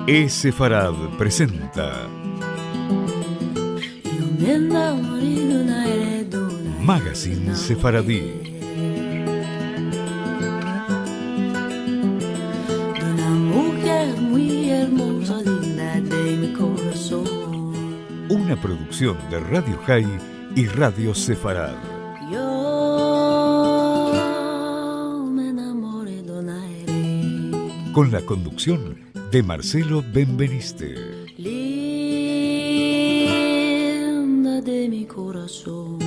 Sefarad presenta Magazine Sefaradí. Una producción de Radio High y Radio Sefarad. Con la conducción de Marcelo Benveniste. Linda de mi corazón.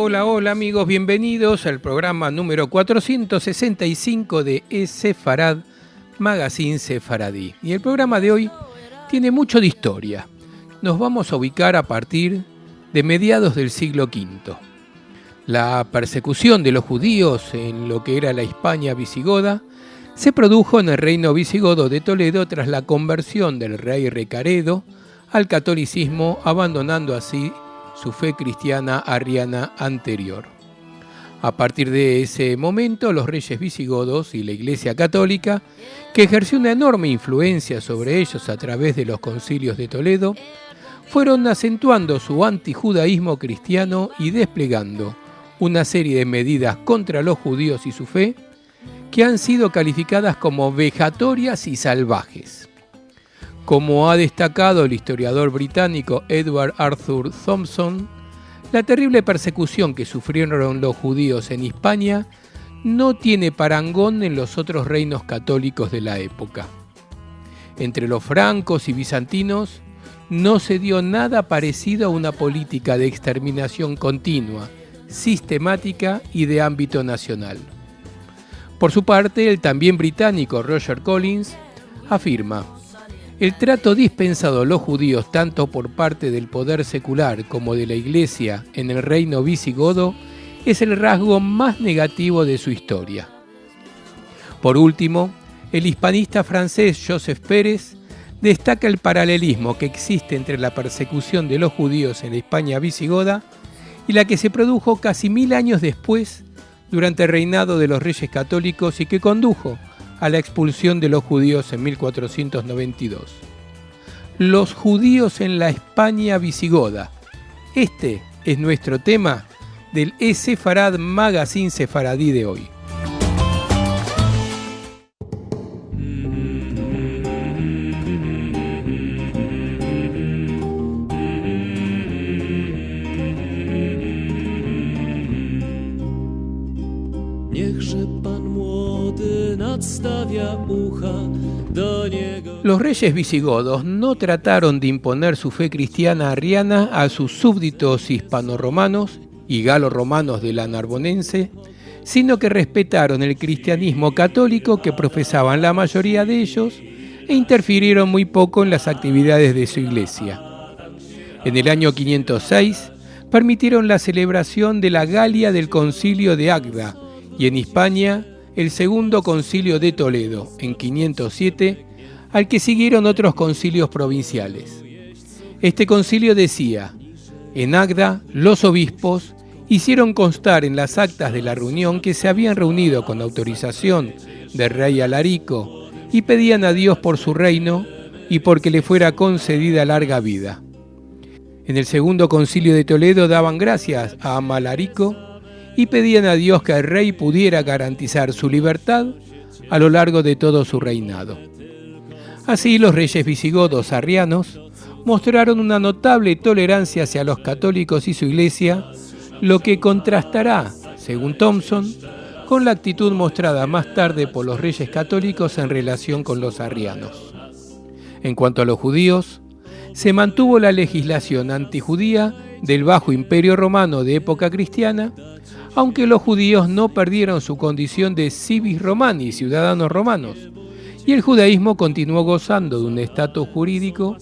Hola amigos, bienvenidos al programa número 465 de Sefarad, Magazine Sefaradí. Y el programa de hoy tiene mucho de historia. Nos vamos a ubicar a partir de mediados del siglo V. La persecución de los judíos en lo que era la Hispania visigoda se produjo en el reino visigodo de Toledo tras la conversión del rey Recaredo al catolicismo, abandonando así su fe cristiana arriana anterior. A partir de ese momento, los reyes visigodos y la Iglesia católica, que ejerció una enorme influencia sobre ellos a través de los concilios de Toledo, fueron acentuando su antijudaísmo cristiano y desplegando una serie de medidas contra los judíos y su fe que han sido calificadas como vejatorias y salvajes. Como ha destacado el historiador británico Edward Arthur Thompson, la terrible persecución que sufrieron los judíos en Hispania no tiene parangón en los otros reinos católicos de la época. Entre los francos y bizantinos no se dio nada parecido a una política de exterminación continua, sistemática y de ámbito nacional. Por su parte, el también británico Roger Collins afirma: el trato dispensado a los judíos tanto por parte del poder secular como de la Iglesia en el reino visigodo es el rasgo más negativo de su historia. Por último, el hispanista francés Joseph Pérez destaca el paralelismo que existe entre la persecución de los judíos en la Hispania visigoda y la que se produjo casi 1000 años después durante el reinado de los reyes católicos y que condujo a la expulsión de los judíos en 1492. Los judíos en la Hispania visigoda. Este es nuestro tema del Sefarad Magazine Sefaradí de hoy. Los reyes visigodos no trataron de imponer su fe cristiana arriana a sus súbditos hispano-romanos y galo-romanos de la Narbonense, sino que respetaron el cristianismo católico que profesaban la mayoría de ellos e interfirieron muy poco en las actividades de su iglesia. En el año 506 permitieron la celebración de la Galia del Concilio de Agda y en Hispania el segundo concilio de Toledo, en 507, al que siguieron otros concilios provinciales. Este concilio decía: en Agda, los obispos hicieron constar en las actas de la reunión que se habían reunido con autorización del rey Alarico y pedían a Dios por su reino y porque le fuera concedida larga vida. En el segundo concilio de Toledo daban gracias a Amalarico y pedían a Dios que el rey pudiera garantizar su libertad a lo largo de todo su reinado. Así, los reyes visigodos arrianos mostraron una notable tolerancia hacia los católicos y su iglesia, lo que contrastará, según Thompson, con la actitud mostrada más tarde por los reyes católicos en relación con los arrianos. En cuanto a los judíos, se mantuvo la legislación antijudía del Bajo Imperio Romano de época cristiana, aunque los judíos no perdieron su condición de civis romani, ciudadanos romanos, y el judaísmo continuó gozando de un estatus jurídico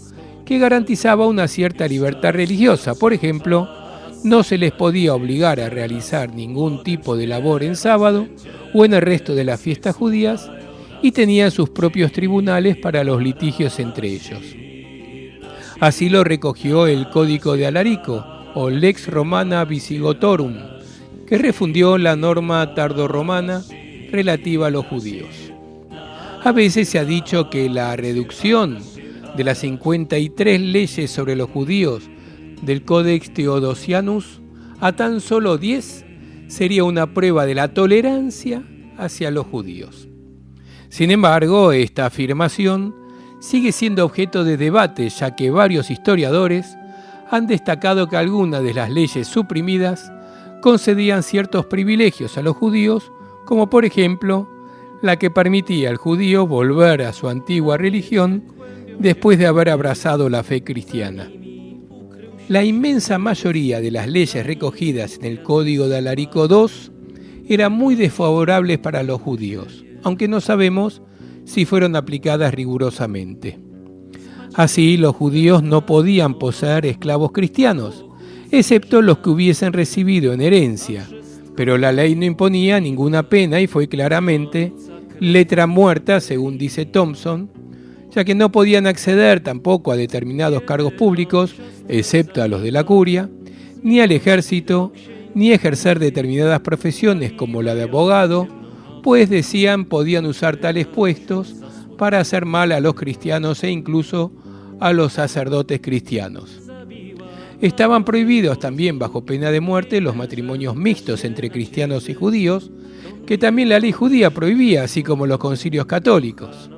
que garantizaba una cierta libertad religiosa. Por ejemplo, no se les podía obligar a realizar ningún tipo de labor en sábado o en el resto de las fiestas judías, y tenían sus propios tribunales para los litigios entre ellos. Así lo recogió el Código de Alarico, o Lex Romana Visigotorum, que refundió la norma tardorromana relativa a los judíos. A veces se ha dicho que la reducción de las 53 leyes sobre los judíos del Codex Theodosianus a tan solo 10 sería una prueba de la tolerancia hacia los judíos. Sin embargo, esta afirmación sigue siendo objeto de debate, ya que varios historiadores han destacado que algunas de las leyes suprimidas concedían ciertos privilegios a los judíos, como por ejemplo la que permitía al judío volver a su antigua religión después de haber abrazado la fe cristiana. La inmensa mayoría de las leyes recogidas en el Código de Alarico II eran muy desfavorables para los judíos, aunque no sabemos si fueron aplicadas rigurosamente. Así, los judíos no podían poseer esclavos cristianos, excepto los que hubiesen recibido en herencia, pero la ley no imponía ninguna pena y fue claramente letra muerta, según dice Thompson, ya que no podían acceder tampoco a determinados cargos públicos, excepto a los de la curia, ni al ejército, ni ejercer determinadas profesiones como la de abogado, pues decían podían usar tales puestos para hacer mal a los cristianos e incluso a los sacerdotes cristianos. Estaban prohibidos también bajo pena de muerte los matrimonios mixtos entre cristianos y judíos, que también la ley judía prohibía, así como los concilios católicos.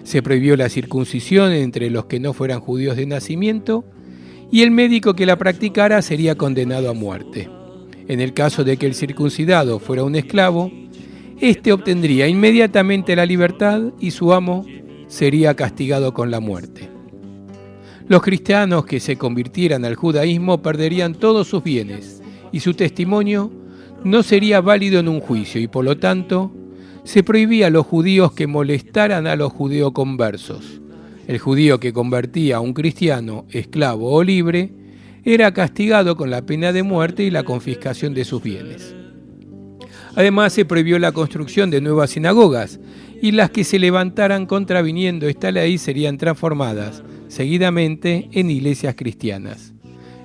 Se prohibió la circuncisión entre los que no fueran judíos de nacimiento y el médico que la practicara sería condenado a muerte. En el caso de que el circuncidado fuera un esclavo, éste obtendría inmediatamente la libertad y su amo sería castigado con la muerte. Los cristianos que se convirtieran al judaísmo perderían todos sus bienes y su testimonio no sería válido en un juicio y por lo tanto se prohibía a los judíos que molestaran a los judeoconversos. El judío que convertía a un cristiano, esclavo o libre, era castigado con la pena de muerte y la confiscación de sus bienes. Además, se prohibió la construcción de nuevas sinagogas y las que se levantaran contraviniendo esta ley serían transformadas seguidamente en iglesias cristianas.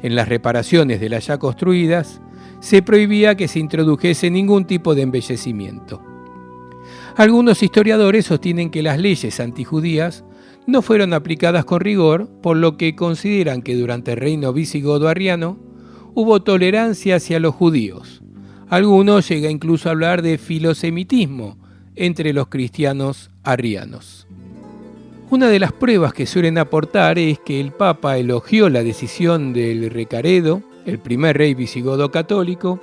En las reparaciones de las ya construidas, se prohibía que se introdujese ningún tipo de embellecimiento. Algunos historiadores sostienen que las leyes antijudías no fueron aplicadas con rigor, por lo que consideran que durante el reino visigodo arriano hubo tolerancia hacia los judíos. Algunos llegan incluso a hablar de filosemitismo entre los cristianos arrianos. Una de las pruebas que suelen aportar es que el Papa elogió la decisión del Recaredo, el primer rey visigodo católico,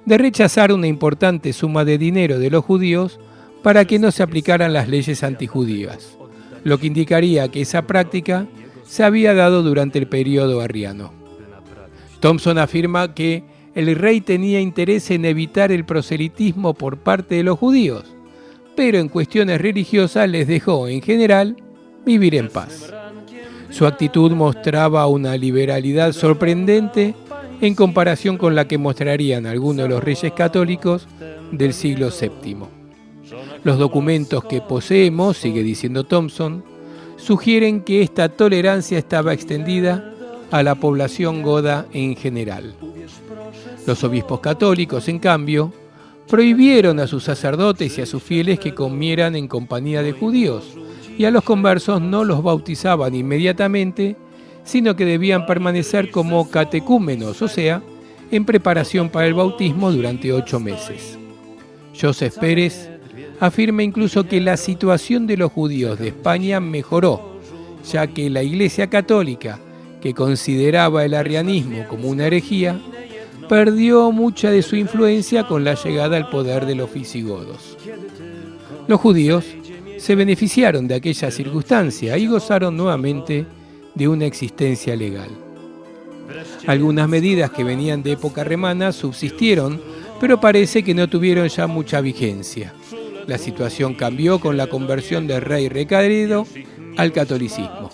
de rechazar una importante suma de dinero de los judíos para que no se aplicaran las leyes antijudías, lo que indicaría que esa práctica se había dado durante el periodo arriano. Thompson afirma que el rey tenía interés en evitar el proselitismo por parte de los judíos, pero en cuestiones religiosas les dejó, en general, vivir en paz. Su actitud mostraba una liberalidad sorprendente en comparación con la que mostrarían algunos de los reyes católicos del siglo VII. Los documentos que poseemos, sigue diciendo Thompson, sugieren que esta tolerancia estaba extendida a la población goda en general. Los obispos católicos, en cambio, prohibieron a sus sacerdotes y a sus fieles que comieran en compañía de judíos, y a los conversos no los bautizaban inmediatamente, sino que debían permanecer como catecúmenos, o sea, en preparación para el bautismo durante 8 meses. Joseph Pérez afirma incluso que la situación de los judíos de España mejoró, ya que la Iglesia Católica, que consideraba el arrianismo como una herejía, perdió mucha de su influencia con la llegada al poder de los visigodos. Los judíos se beneficiaron de aquella circunstancia y gozaron nuevamente de una existencia legal. Algunas medidas que venían de época romana subsistieron, pero parece que no tuvieron ya mucha vigencia. La situación cambió con la conversión del rey Recaredo al catolicismo.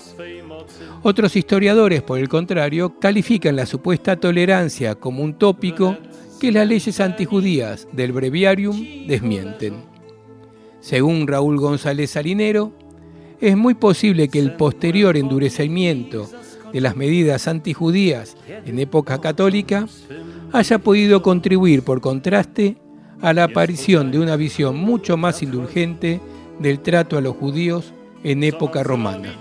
Otros historiadores, por el contrario, califican la supuesta tolerancia como un tópico que las leyes antijudías del Breviarium desmienten. Según Raúl González Salinero, es muy posible que el posterior endurecimiento de las medidas antijudías en época católica, haya podido contribuir por contraste a la aparición de una visión mucho más indulgente del trato a los judíos en época romana.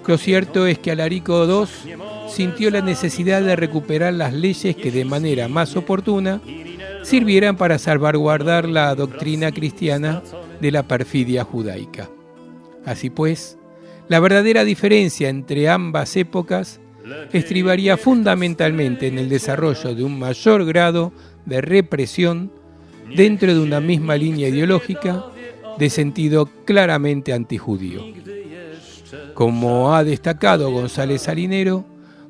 Lo cierto es que Alarico II sintió la necesidad de recuperar las leyes que de manera más oportuna sirvieran para salvaguardar la doctrina cristiana de la perfidia judaica. Así pues, la verdadera diferencia entre ambas épocas estribaría fundamentalmente en el desarrollo de un mayor grado de represión dentro de una misma línea ideológica de sentido claramente antijudío. Como ha destacado González Salinero,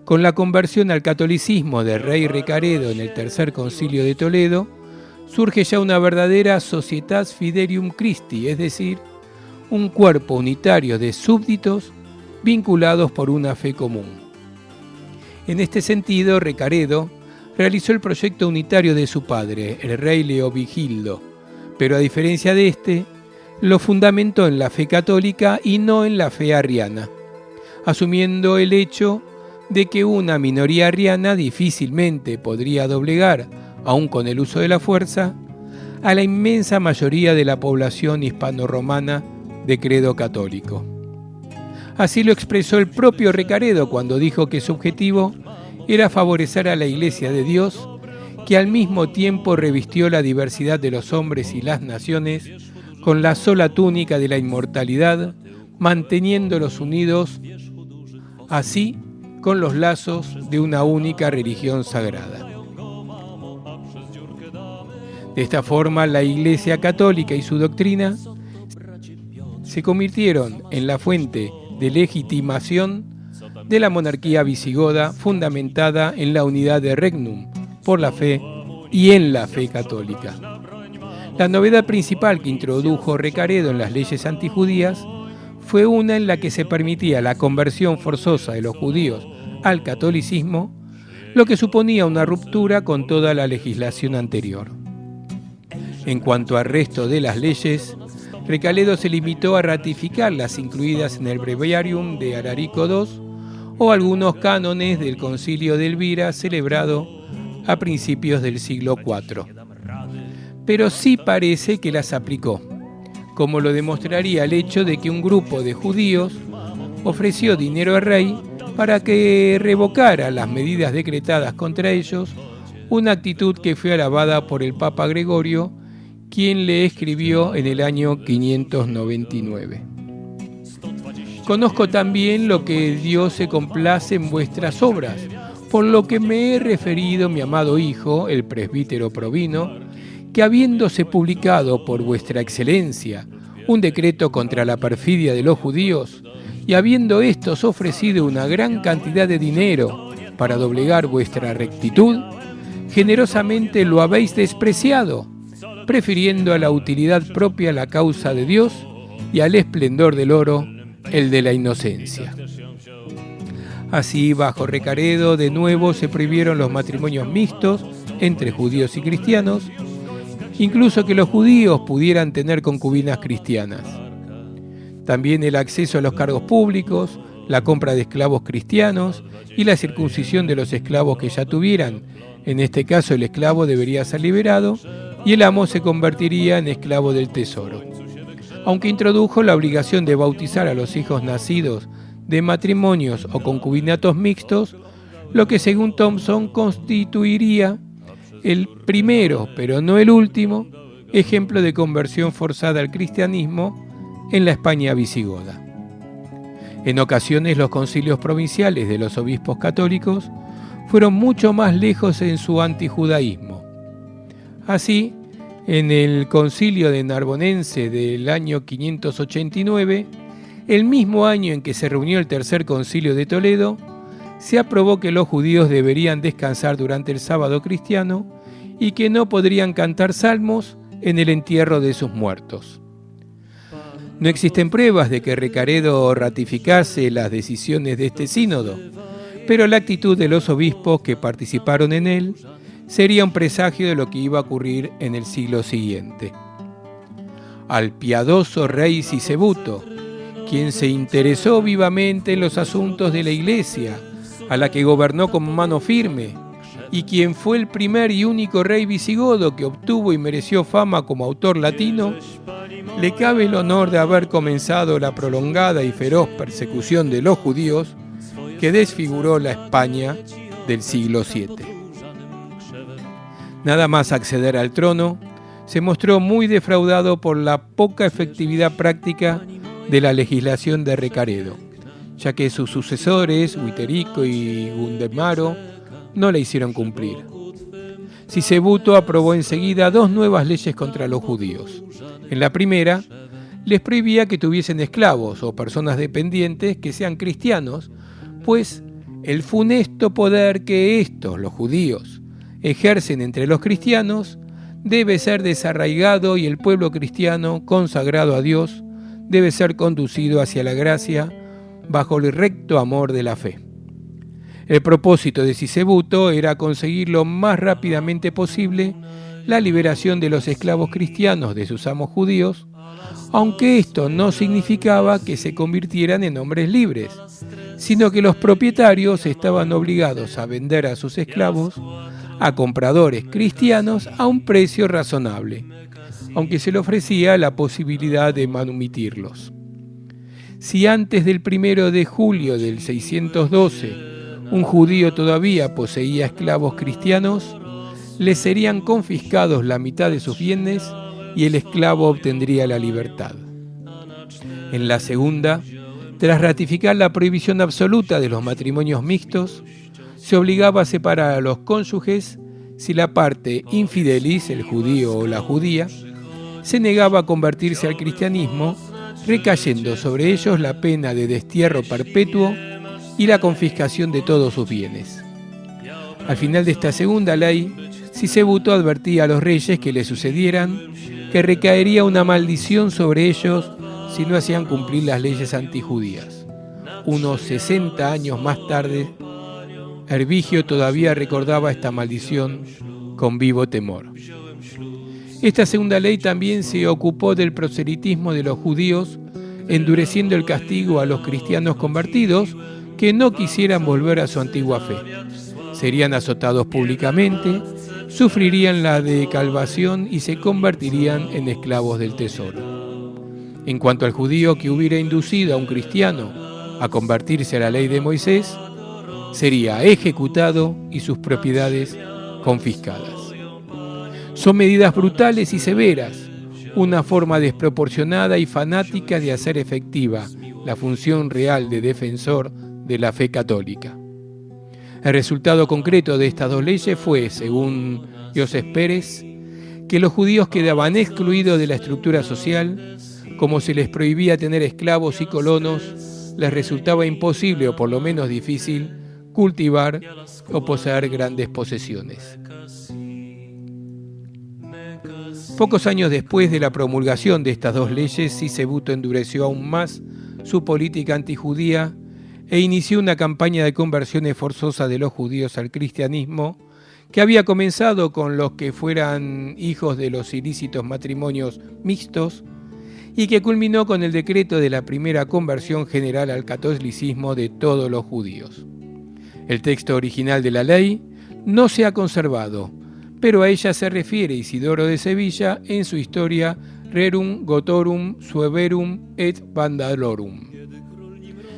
con la conversión al catolicismo del rey Recaredo en el Tercer Concilio de Toledo, surge ya una verdadera Societas Fidelium Christi, es decir, un cuerpo unitario de súbditos vinculados por una fe común. En este sentido, Recaredo realizó el proyecto unitario de su padre, el rey Leovigildo, pero a diferencia de este, lo fundamentó en la fe católica y no en la fe arriana, asumiendo el hecho de que una minoría arriana difícilmente podría doblegar, aun con el uso de la fuerza, a la inmensa mayoría de la población hispano-romana de credo católico. Así lo expresó el propio Recaredo cuando dijo que su objetivo era favorecer a la Iglesia de Dios, que al mismo tiempo revistió la diversidad de los hombres y las naciones con la sola túnica de la inmortalidad, manteniéndolos unidos así con los lazos de una única religión sagrada. De esta forma, la Iglesia católica y su doctrina se convirtieron en la fuente de legitimación de la monarquía visigoda fundamentada en la unidad de Regnum por la fe y en la fe católica. La novedad principal que introdujo Recaredo en las leyes antijudías fue una en la que se permitía la conversión forzosa de los judíos al catolicismo, lo que suponía una ruptura con toda la legislación anterior. En cuanto al resto de las leyes, Recaredo se limitó a ratificar las incluidas en el Breviarium de Alarico II o algunos cánones del Concilio de Elvira celebrado a principios del siglo IV. Pero sí parece que las aplicó, como lo demostraría el hecho de que un grupo de judíos ofreció dinero al rey para que revocara las medidas decretadas contra ellos, una actitud que fue alabada por el Papa Gregorio, quien le escribió en el año 599. Conozco también lo que Dios se complace en vuestras obras, por lo que me he referido, mi amado hijo, el presbítero Provino, que habiéndose publicado por vuestra excelencia un decreto contra la perfidia de los judíos, y habiendo éstos ofrecido una gran cantidad de dinero para doblegar vuestra rectitud, generosamente lo habéis despreciado, prefiriendo a la utilidad propia la causa de Dios y al esplendor del oro el de la inocencia. Así, bajo Recaredo, de nuevo se prohibieron los matrimonios mixtos entre judíos y cristianos, incluso que los judíos pudieran tener concubinas cristianas. También el acceso a los cargos públicos, la compra de esclavos cristianos y la circuncisión de los esclavos que ya tuvieran. En este caso, el esclavo debería ser liberado y el amo se convertiría en esclavo del tesoro. Aunque introdujo la obligación de bautizar a los hijos nacidos de matrimonios o concubinatos mixtos, lo que según Thompson constituiría el primero, pero no el último, ejemplo de conversión forzada al cristianismo en la España visigoda. En ocasiones los concilios provinciales de los obispos católicos fueron mucho más lejos en su antijudaísmo. Así, en el concilio de Narbonense del año 589, el mismo año en que se reunió el Tercer Concilio de Toledo, se aprobó que los judíos deberían descansar durante el sábado cristiano y que no podrían cantar salmos en el entierro de sus muertos. No existen pruebas de que Recaredo ratificase las decisiones de este sínodo, pero la actitud de los obispos que participaron en él sería un presagio de lo que iba a ocurrir en el siglo siguiente. Al piadoso rey Sisebuto, quien se interesó vivamente en los asuntos de la Iglesia, a la que gobernó con mano firme, y quien fue el primer y único rey visigodo que obtuvo y mereció fama como autor latino, le cabe el honor de haber comenzado la prolongada y feroz persecución de los judíos que desfiguró la España del siglo VII. Nada más acceder al trono, se mostró muy defraudado por la poca efectividad práctica de la legislación de Recaredo, ya que sus sucesores, Witherico y Gundemaro, no la hicieron cumplir. Sisebuto aprobó enseguida 2 nuevas leyes contra los judíos. En la primera, les prohibía que tuviesen esclavos o personas dependientes que sean cristianos, pues el funesto poder que estos, los judíos, ejercen entre los cristianos, debe ser desarraigado y el pueblo cristiano, consagrado a Dios, debe ser conducido hacia la gracia bajo el recto amor de la fe. El propósito de Sisebuto era conseguir lo más rápidamente posible la liberación de los esclavos cristianos de sus amos judíos, aunque esto no significaba que se convirtieran en hombres libres, sino que los propietarios estaban obligados a vender a sus esclavos a compradores cristianos a un precio razonable, aunque se le ofrecía la posibilidad de manumitirlos. Si antes del 1 de julio del 612 un judío todavía poseía esclavos cristianos, le serían confiscados la mitad de sus bienes y el esclavo obtendría la libertad. En la segunda, tras ratificar la prohibición absoluta de los matrimonios mixtos, se obligaba a separar a los cónyuges si la parte infidelis, el judío o la judía, se negaba a convertirse al cristianismo, recayendo sobre ellos la pena de destierro perpetuo y la confiscación de todos sus bienes. Al final de esta segunda ley, Sisebuto advertía a los reyes que le sucedieran que recaería una maldición sobre ellos si no hacían cumplir las leyes antijudías. Unos 60 años más tarde, Hervigio todavía recordaba esta maldición con vivo temor. Esta segunda ley también se ocupó del proselitismo de los judíos, endureciendo el castigo a los cristianos convertidos que no quisieran volver a su antigua fe. Serían azotados públicamente, sufrirían la decalvación y se convertirían en esclavos del tesoro. En cuanto al judío que hubiera inducido a un cristiano a convertirse a la ley de Moisés, sería ejecutado y sus propiedades confiscadas. Son medidas brutales y severas, una forma desproporcionada y fanática de hacer efectiva la función real de defensor de la fe católica. El resultado concreto de estas 2 leyes fue, según Joseph Pérez, que los judíos quedaban excluidos de la estructura social, como se les prohibía tener esclavos y colonos, les resultaba imposible o por lo menos difícil cultivar o poseer grandes posesiones. Pocos años después de la promulgación de estas 2 leyes, Sisebuto endureció aún más su política antijudía e inició una campaña de conversiones forzosas de los judíos al cristianismo que había comenzado con los que fueran hijos de los ilícitos matrimonios mixtos y que culminó con el decreto de la primera conversión general al catolicismo de todos los judíos. El texto original de la ley no se ha conservado, pero a ella se refiere Isidoro de Sevilla en su historia Rerum Gotorum Sueverum et Vandalorum.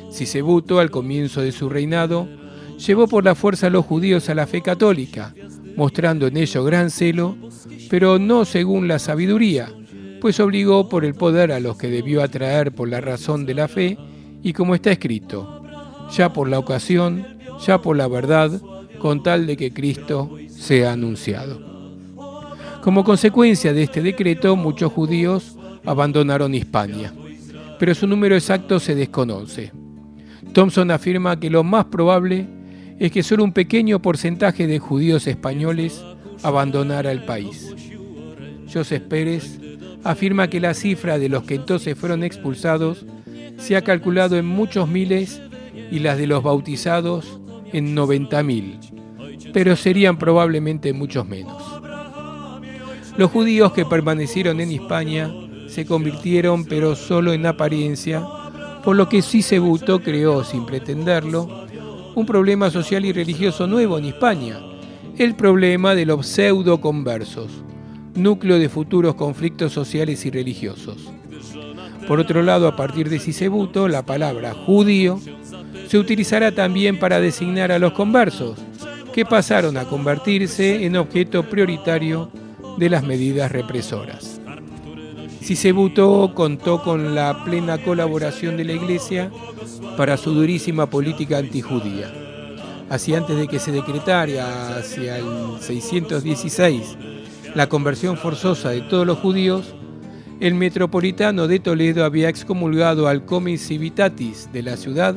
Sisebuto, al comienzo de su reinado, llevó por la fuerza a los judíos a la fe católica, mostrando en ello gran celo, pero no según la sabiduría, pues obligó por el poder a los que debió atraer por la razón de la fe, y como está escrito, ya por la ocasión, ya por la verdad, con tal de que Cristo sea anunciado. Como consecuencia de este decreto, muchos judíos abandonaron Hispania, pero su número exacto se desconoce. Thompson afirma que lo más probable es que solo un pequeño porcentaje de judíos españoles abandonara el país. Joseph Pérez afirma que la cifra de los que entonces fueron expulsados se ha calculado en muchos miles y las de los bautizados en 90.000, pero serían probablemente muchos menos. Los judíos que permanecieron en Hispania se convirtieron, pero solo en apariencia, por lo que Sisebuto creó, sin pretenderlo, un problema social y religioso nuevo en Hispania, el problema de los pseudo-conversos, núcleo de futuros conflictos sociales y religiosos. Por otro lado, a partir de Sisebuto, la palabra judío se utilizará también para designar a los conversos, que pasaron a convertirse en objeto prioritario de las medidas represoras. Sisebuto contó con la plena colaboración de la Iglesia para su durísima política antijudía. Así, antes de que se decretara hacia el 616 la conversión forzosa de todos los judíos, el metropolitano de Toledo había excomulgado al comes civitatis de la ciudad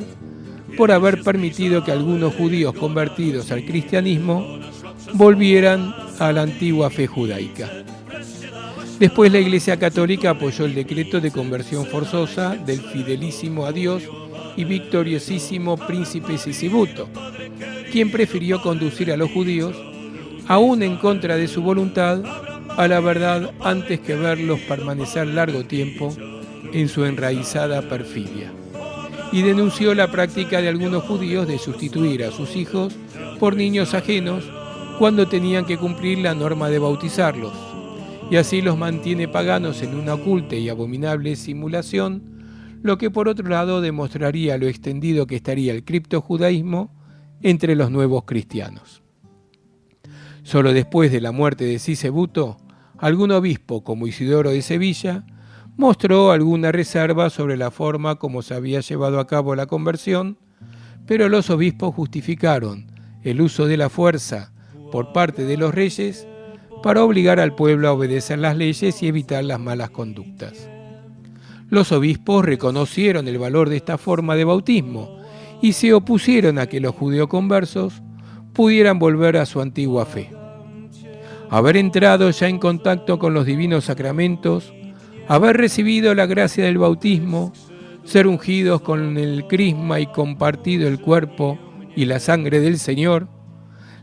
por haber permitido que algunos judíos convertidos al cristianismo volvieran a la antigua fe judaica. Después la Iglesia Católica apoyó el decreto de conversión forzosa del fidelísimo a Dios y victoriosísimo príncipe Sisebuto, quien prefirió conducir a los judíos, aún en contra de su voluntad, a la verdad antes que verlos permanecer largo tiempo en su enraizada perfidia. Y denunció la práctica de algunos judíos de sustituir a sus hijos por niños ajenos cuando tenían que cumplir la norma de bautizarlos, y así los mantiene paganos en una oculta y abominable simulación, lo que por otro lado demostraría lo extendido que estaría el criptojudaísmo entre los nuevos cristianos. Solo después de la muerte de Sisebuto, algún obispo, como Isidoro de Sevilla, mostró alguna reserva sobre la forma como se había llevado a cabo la conversión, pero los obispos justificaron el uso de la fuerza por parte de los reyes para obligar al pueblo a obedecer las leyes y evitar las malas conductas. Los obispos reconocieron el valor de esta forma de bautismo y se opusieron a que los judeoconversos pudieran volver a su antigua fe. Haber entrado ya en contacto con los divinos sacramentos, haber recibido la gracia del bautismo, ser ungidos con el crisma y compartido el cuerpo y la sangre del Señor,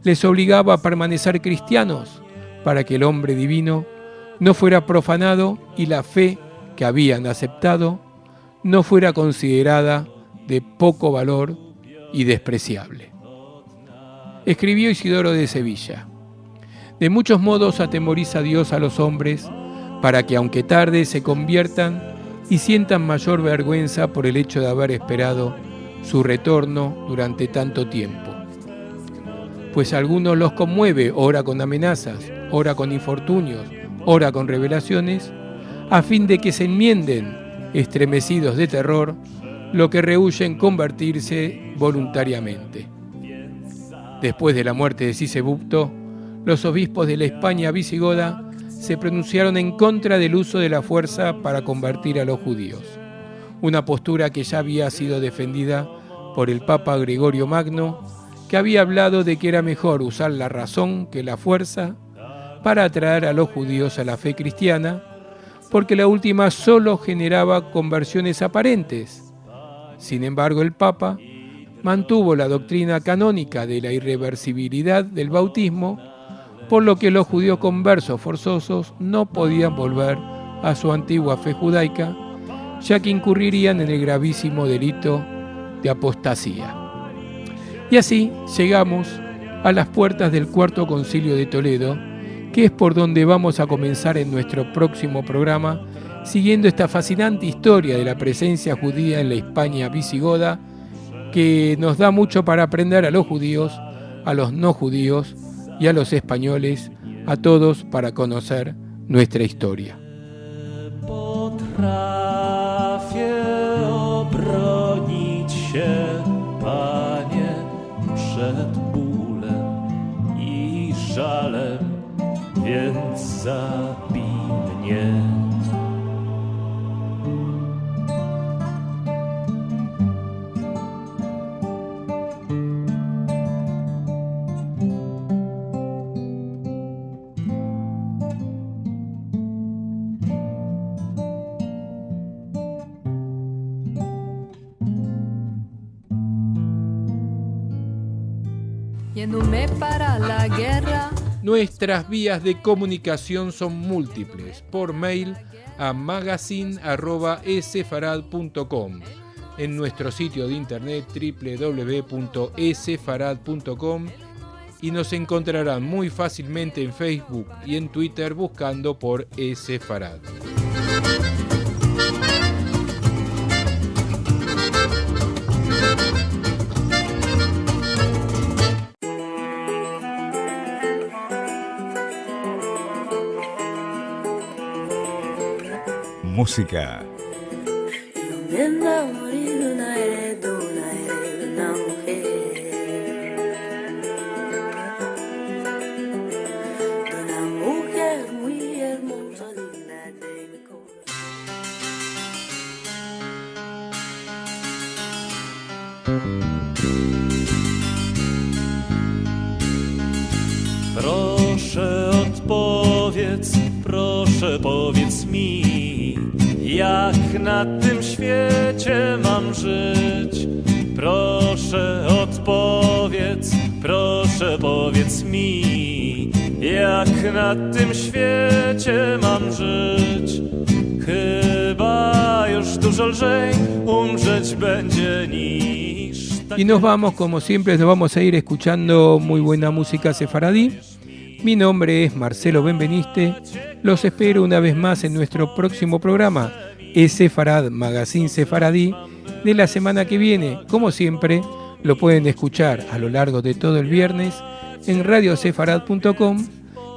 les obligaba a permanecer cristianos para que el hombre divino no fuera profanado y la fe que habían aceptado no fuera considerada de poco valor y despreciable. Escribió Isidoro de Sevilla: de muchos modos atemoriza Dios a los hombres para que, aunque tarde, se conviertan y sientan mayor vergüenza por el hecho de haber esperado su retorno durante tanto tiempo. Pues a algunos los conmueve, ora con amenazas, ora con infortunios, ora con revelaciones, a fin de que se enmienden, estremecidos de terror, lo que rehúyen convertirse voluntariamente. Después de la muerte de Sisebuto, los obispos de la España visigoda se pronunciaron en contra del uso de la fuerza para convertir a los judíos, una postura que ya había sido defendida por el Papa Gregorio Magno, que había hablado de que era mejor usar la razón que la fuerza para atraer a los judíos a la fe cristiana, porque la última solo generaba conversiones aparentes. Sin embargo, el Papa mantuvo la doctrina canónica de la irreversibilidad del bautismo, por lo que los judíos conversos forzosos no podían volver a su antigua fe judaica, ya que incurrirían en el gravísimo delito de apostasía. Y así llegamos a las puertas del Cuarto Concilio de Toledo, que es por donde vamos a comenzar en nuestro próximo programa, siguiendo esta fascinante historia de la presencia judía en la Hispania visigoda, que nos da mucho para aprender a los judíos, a los no judíos y a los españoles, a todos para conocer nuestra historia. Potrafię obronić się, Panie, przed bólem i żalem, więc zabij mnie. Yéndome para la guerra. Nuestras vías de comunicación son múltiples. Por mail a magazine@esfarad.com, en nuestro sitio de internet www.esefarad.com y nos encontrarán muy fácilmente en Facebook y en Twitter buscando por Esefarad. Música. Proszę powiedz mi, jak na tym świecie mam żyć. Proszę powiedz mi, jak na tym świecie mam żyć. Chyba już dużo lżej umrzeć będzie niż... Y nos vamos, como siempre, nos vamos a ir escuchando muy buena música sefaradí. Mi nombre es Marcelo Benveniste. Los espero una vez más en nuestro próximo programa, Esefarad Magazine Sefaradí, de la semana que viene. Como siempre, lo pueden escuchar a lo largo de todo el viernes en radiosefarad.com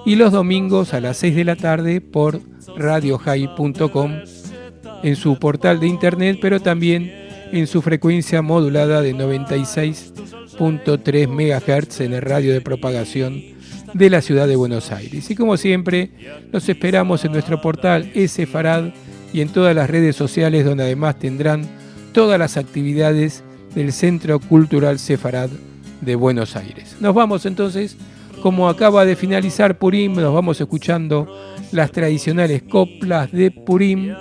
y los domingos a las 6 de la tarde por radiohai.com en su portal de internet, pero también en su frecuencia modulada de 96.3 MHz en el radio de propagación de la ciudad de Buenos Aires. Y como siempre, los esperamos en nuestro portal Esefarad y en todas las redes sociales, donde además tendrán todas las actividades del Centro Cultural Sefarad de Buenos Aires. Nos vamos entonces, como acaba de finalizar Purim, nos vamos escuchando las tradicionales coplas de Purim,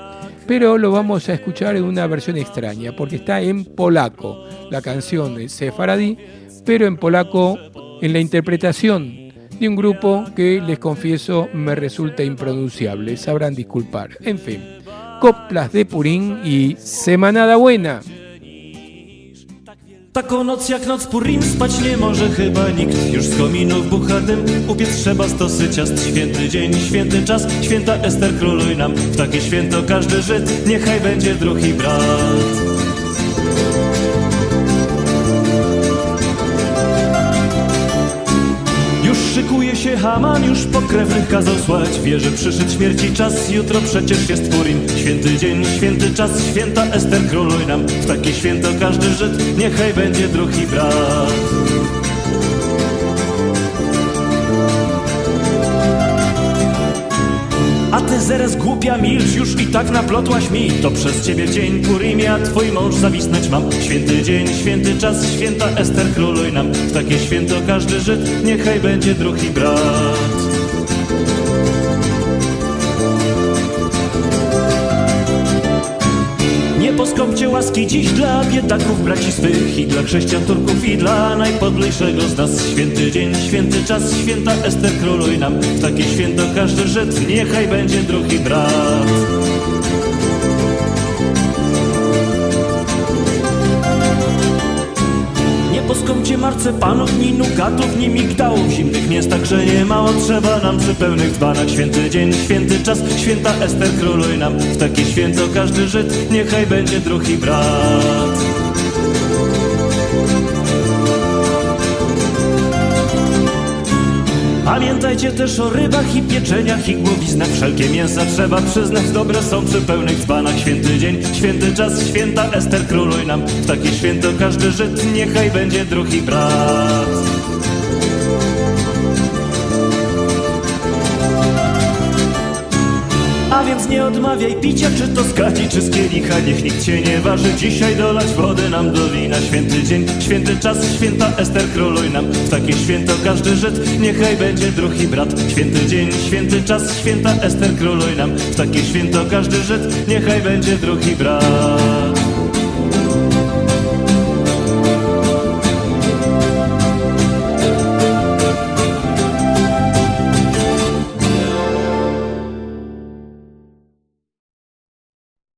pero lo vamos a escuchar en una versión extraña, porque está en polaco, la canción de sefaradí, pero en polaco, en la interpretación de un grupo que, les confieso, me resulta impronunciable, sabrán disculpar. En fin, coplas de Purim y Semanada Buena. Taką noc jak noc Purim spać nie może chyba nikt. Już z kominów bucha dym, upiec trzeba stosy ciast. Święty dzień, święty czas, święta Ester króluj nam. W takie święto każdy Żyd, niechaj będzie druh i brat. Szykuje się Haman, już pokrewnych kazał słać. Wie, że przyszedł śmierci czas, jutro przecież jest Purim. Święty dzień, święty czas, święta Ester króluj nam. W takie święto każdy Żyd, niechaj będzie druh i brat. A ty zaraz głupia milcz, już i tak naplotłaś mi. To przez ciebie dzień Purimia, twój mąż zawisnąć mam. Święty dzień, święty czas, święta Ester króluj nam. W takie święto każdy Żyd, niechaj będzie druh i brat. Nie poskąpcie łaski dziś dla biedaków braci swych i dla chrześcijan Turków i dla najpodlejszego z nas. Święty dzień, święty czas, święta Ester króluj nam. W takie święto każdy Żyd, niechaj będzie druh i brat. Nie poskąpcie marcepanów, ni nugatów, ni migdałów. Zimnych miast także nie mało, trzeba nam przy pełnych dzbanach. Święty dzień, święty czas, święta Ester króluj nam. W takie święto każdy Żyd, niechaj będzie druh i brat. Pamiętajcie też o rybach i pieczeniach i głowiznach. Wszelkie mięsa trzeba przyznać, dobre są przy pełnych dzbanach. Święty dzień, święty czas, święta Ester króluj nam. W takie święto każdy Żyd, niechaj będzie druh i brat. A więc nie odmawiaj picia, czy to z gaci, czy z kielicha. Niech nikt cię nie waży, dzisiaj dolać wody nam do wina. Święty dzień, święty czas, święta Ester króluj nam. W takie święto każdy Żyd, niechaj będzie druh i brat. Święty dzień, święty czas, święta Ester króluj nam. W takie święto każdy Żyd, niechaj będzie druh i brat.